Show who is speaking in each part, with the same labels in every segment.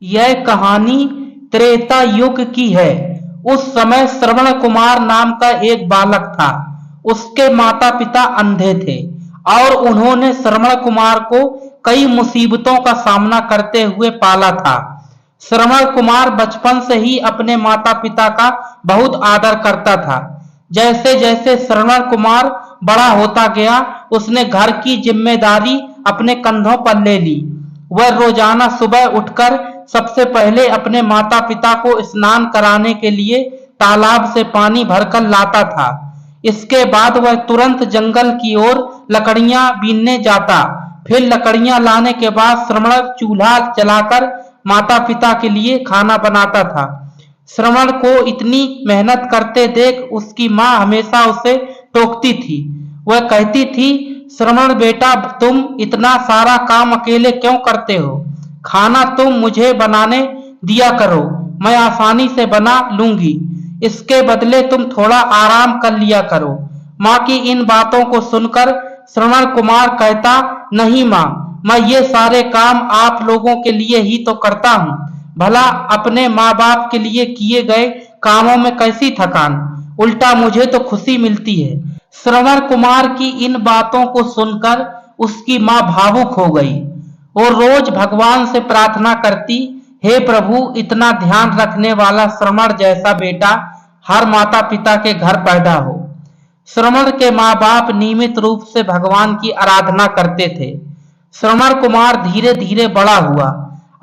Speaker 1: यह कहानी त्रेता युग की है। उस समय श्रवण कुमार नाम का एक बालक था। उसके माता पिता अंधे थे और उन्होंने श्रवण कुमार को कई मुसीबतों का सामना करते हुए पाला था। श्रवण कुमार बचपन से ही अपने माता पिता का बहुत आदर करता था। जैसे जैसे श्रवण कुमार बड़ा होता गया, उसने घर की जिम्मेदारी अपने कंधों पर ले ली। वह रोजाना सुबह उठकर सबसे पहले अपने माता पिता को स्नान कराने के लिए तालाब से पानी भरकर लाता था। इसके बाद वह तुरंत जंगल की ओर लकड़ियां बीनने जाता। फिर लकड़ियां लाने के बाद श्रवण चूल्हा जलाकर माता पिता के लिए खाना बनाता था। श्रवण को इतनी मेहनत करते देख उसकी माँ हमेशा उसे टोकती थी। वह कहती थी, श्रवण बेटा, तुम इतना सारा काम अकेले क्यों करते हो? खाना तुम मुझे बनाने दिया करो, मैं आसानी से बना लूंगी। इसके बदले तुम थोड़ा आराम कर लिया करो। माँ की इन बातों को सुनकर श्रवण कुमार कहता, नहीं माँ, मैं ये सारे काम आप लोगों के लिए ही तो करता हूँ। भला अपने माँ बाप के लिए किए गए कामों में कैसी थकान, उल्टा मुझे तो खुशी मिलती है। श्रवण कुमार की इन बातों को सुनकर उसकी माँ भावुक हो गई। वो रोज भगवान से प्रार्थना करती, हे प्रभु, इतना ध्यान रखने वाला श्रवण जैसा बेटा हर माता पिता के घर पैदा हो। श्रवण के माँ बाप नियमित रूप से भगवान की आराधना करते थे। श्रवण कुमार धीरे धीरे बड़ा हुआ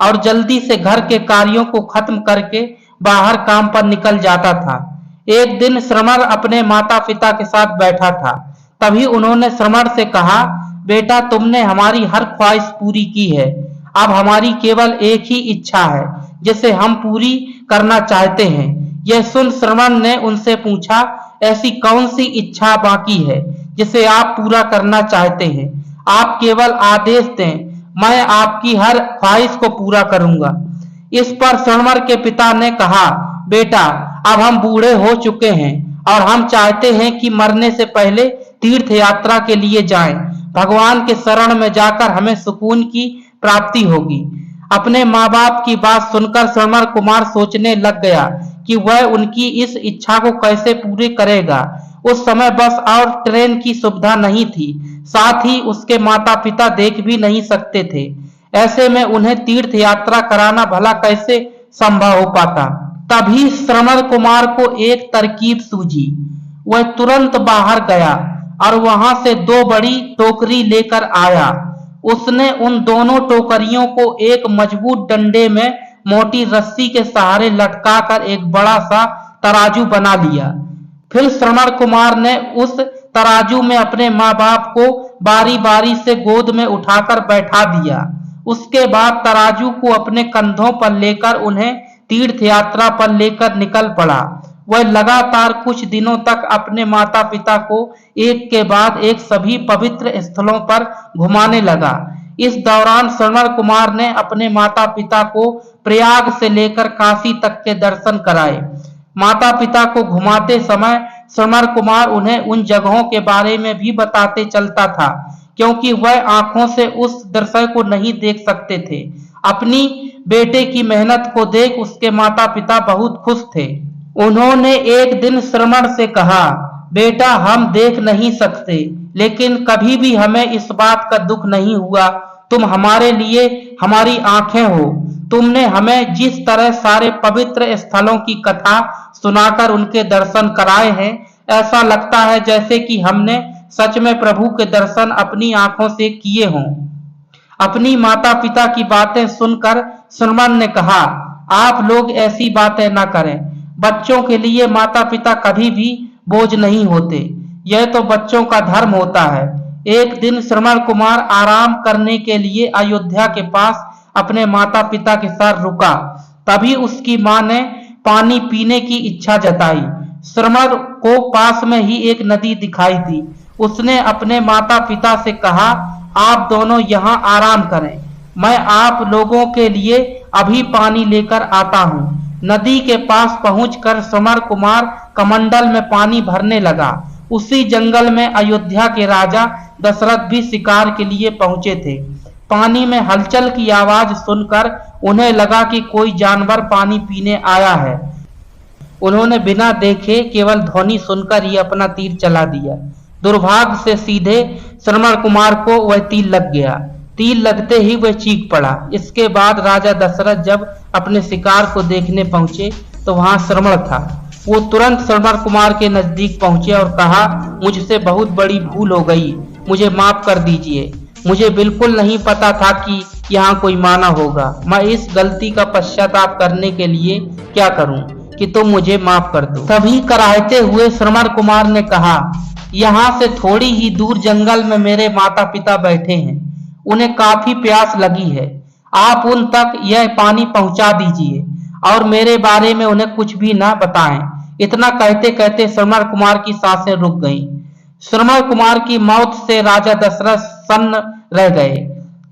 Speaker 1: और जल्दी से घर के कार्यों को खत्म करके बाहर काम पर निकल जाता था। एक दिन श्रवण अपने माता पिता के साथ बैठा था। तभी उन्होंने श्रवण से कहा, बेटा, तुमने हमारी हर ख्वाहिश पूरी की है। अब हमारी केवल एक ही इच्छा है जिसे हम पूरी करना चाहते हैं। यह सुन श्रवण ने उनसे पूछा, ऐसी कौन सी इच्छा बाकी है जिसे आप पूरा करना चाहते हैं? आप केवल आदेश दें, मैं आपकी हर ख्वाहिश को पूरा करूंगा। इस पर श्रवण के पिता ने कहा, बेटा, अब हम बूढ़े हो चुके हैं और हम चाहते हैं कि मरने से पहले तीर्थ यात्रा के लिए जाएं। भगवान के शरण में जाकर हमें सुकून की प्राप्ति होगी। अपने माँ बाप की बात सुनकर श्रवण कुमार सोचने लग गया कि वह उनकी इस इच्छा को कैसे पूरी करेगा। उस समय बस और ट्रेन की सुविधा नहीं थी, साथ ही उसके माता पिता देख भी नहीं सकते थे। ऐसे में उन्हें तीर्थ यात्रा कराना भला कैसे संभव हो पाता। तभी श्रवण कुमार को एक तरकीब सूझी। वह तुरंत बाहर गया और वहां से 2 बड़ी टोकरी लेकर आया। उसने उन दोनों टोकरियों को एक मजबूत डंडे में मोटी रस्सी के सहारे लटकाकर एक बड़ा सा तराजू बना लिया। फिर श्रवण कुमार ने उस तराजू में अपने माँ बाप को बारी बारी से गोद में उठाकर बैठा दिया। उसके बाद तराजू को अपने कंधों पर लेकर उन्हें तीर्थ यात्रा पर लेकर निकल पड़ा। वह लगातार कुछ दिनों तक अपने माता पिता को एक के बाद एक सभी पवित्र स्थलों पर घुमाने लगा। इस दौरान श्रवण कुमार ने अपने माता पिता को प्रयाग से लेकर काशी तक के दर्शन कराए। माता पिता को घुमाते समय श्रवण कुमार उन्हें उन जगहों के बारे में भी बताते चलता था, क्योंकि वह आंखों से उस दृश्य को नहीं देख सकते थे। अपनी बेटे की मेहनत को देख उसके माता पिता बहुत खुश थे। उन्होंने एक दिन श्रवण से कहा, बेटा, हम देख नहीं सकते, लेकिन कभी भी हमें इस बात का दुख नहीं हुआ। तुम हमारे लिए हमारी आंखें हो। तुमने हमें जिस तरह सारे पवित्र स्थलों की कथा सुनाकर उनके दर्शन कराए हैं, ऐसा लगता है जैसे कि हमने सच में प्रभु के दर्शन अपनी आंखों से किए हों। अपनी माता पिता की बातें सुनकर श्रवण ने कहा, आप लोग ऐसी बातें न करें। बच्चों के लिए माता पिता कभी भी बोझ नहीं होते। यह तो बच्चों का धर्म होता है। एक दिन श्रवण कुमार आराम करने के लिए अयोध्या के पास अपने माता पिता के साथ रुका। तभी उसकी माँ ने पानी पीने की इच्छा जताई। श्रवण को पास में ही एक नदी दिखाई दी। उसने अपने माता पिता से कहा, आप दोनों यहाँ आराम करें, मैं आप लोगों के लिए अभी पानी लेकर आता हूँ। नदी के पास पहुंचकर श्रवण कुमार कमंडल में पानी भरने लगा। उसी जंगल में अयोध्या के राजा दशरथ भी शिकार के लिए पहुंचे थे। पानी में हलचल की आवाज सुनकर उन्हें लगा कि कोई जानवर पानी पीने आया है। उन्होंने बिना देखे केवल ध्वनि सुनकर ही अपना तीर चला दिया। दुर्भाग्य से सीधे श्रवण कुमार को वह तीर लग गया। तीर लगते ही वह चीख पड़ा। इसके बाद राजा दशरथ जब अपने शिकार को देखने पहुंचे तो वहां श्रवण था। वो तुरंत श्रवण कुमार के नजदीक पहुंचे और कहा, मुझसे बहुत बड़ी भूल हो गई, मुझे माफ कर दीजिए। मुझे बिल्कुल नहीं पता था कि यहाँ कोई माना होगा। मैं इस गलती का पश्चाताप करने के लिए क्या करूं कि तुम मुझे माफ कर दो। तभी कराहते हुए श्रवण कुमार ने कहा, यहाँ से थोड़ी ही दूर जंगल में मेरे माता पिता बैठे हैं, उन्हें काफी प्यास लगी है। आप उन तक यह पानी पहुंचा दीजिए और मेरे बारे में उन्हें कुछ भी ना बताएं। इतना कहते कहते श्रवण कुमार की सांसें रुक गईं। श्रवण कुमार की मौत से राजा दशरथ सन्न रह गए।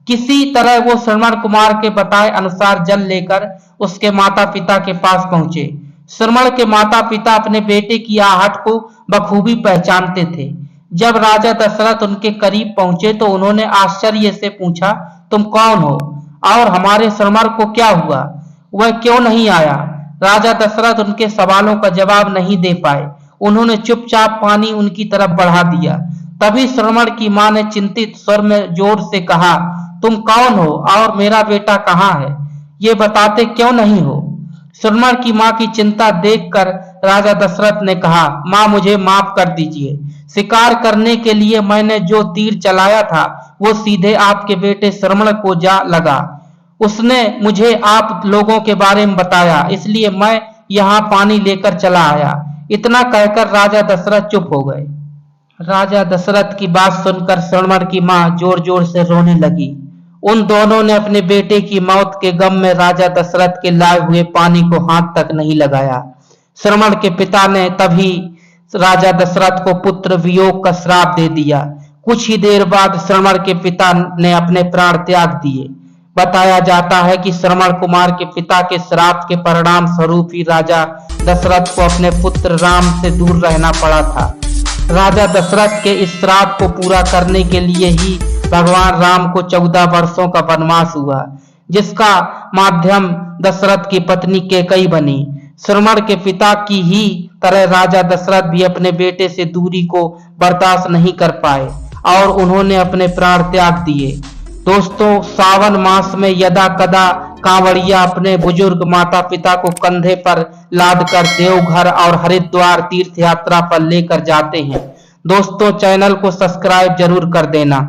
Speaker 1: किसी तरह वो श्रवण कुमार के बताए अनुसार जल लेकर उसके माता पिता के पास पहुंचे। श्रवण के माता पिता अपने बेटे की आहट को बखूबी पहचानते थे। जब राजा दशरथ उनके करीब पहुंचे तो उन्होंने आश्चर्य से पूछा, तुम कौन हो और हमारे श्रवण को क्या हुआ, वह क्यों नहीं आया? राजा दशरथ उनके सवालों का जवाब नहीं दे पाए। उन्होंने चुपचाप पानी उनकी तरफ बढ़ा दिया। तभी श्रवण की मां ने चिंतित स्वर में जोर से कहा, तुम कौन हो और मेरा बेटा कहाँ है, ये बताते क्यों नहीं हो? श्रवण की मां की चिंता देखकर राजा दशरथ ने कहा, मां मुझे माफ कर दीजिए। शिकार करने के लिए मैंने जो तीर चलाया था वो सीधे आपके बेटे श्रवण को जा लगा। उसने मुझे आप लोगों के बारे में बताया, इसलिए मैं यहाँ पानी लेकर चला आया। इतना कहकर राजा दशरथ चुप हो गए। राजा दशरथ की बात सुनकर श्रवण की मां जोर जोर से रोने लगी। उन दोनों ने अपने बेटे की मौत के गम में राजा दशरथ के लाए हुए पानी को हाथ तक नहीं लगाया। श्रवण के पिता ने तभी राजा दशरथ को पुत्र वियोग का श्राप दे दिया। कुछ ही देर बाद श्रवण के पिता ने अपने प्राण त्याग दिए। बताया जाता है कि श्रवण कुमार के पिता के श्राप के परिणाम स्वरूप ही राजा दशरथ को अपने पुत्र राम से दूर रहना पड़ा था। राजा दशरथ के इस श्राप को पूरा करने के लिए ही भगवान राम को 14 वर्षों का वनवास हुआ, जिसका माध्यम दशरथ की पत्नी कैकेयी बनी। श्रवण के पिता की ही तरह राजा दशरथ भी अपने बेटे से दूरी को बर्दाश्त नहीं कर पाए और उन्होंने अपने प्राण त्याग दिए। दोस्तों, सावन मास में यदा कदा कांवड़िया अपने बुजुर्ग माता पिता को कंधे पर लादकर देवघर और हरिद्वार तीर्थ यात्रा पर लेकर जाते हैं। दोस्तों, चैनल को सब्सक्राइब जरूर कर देना।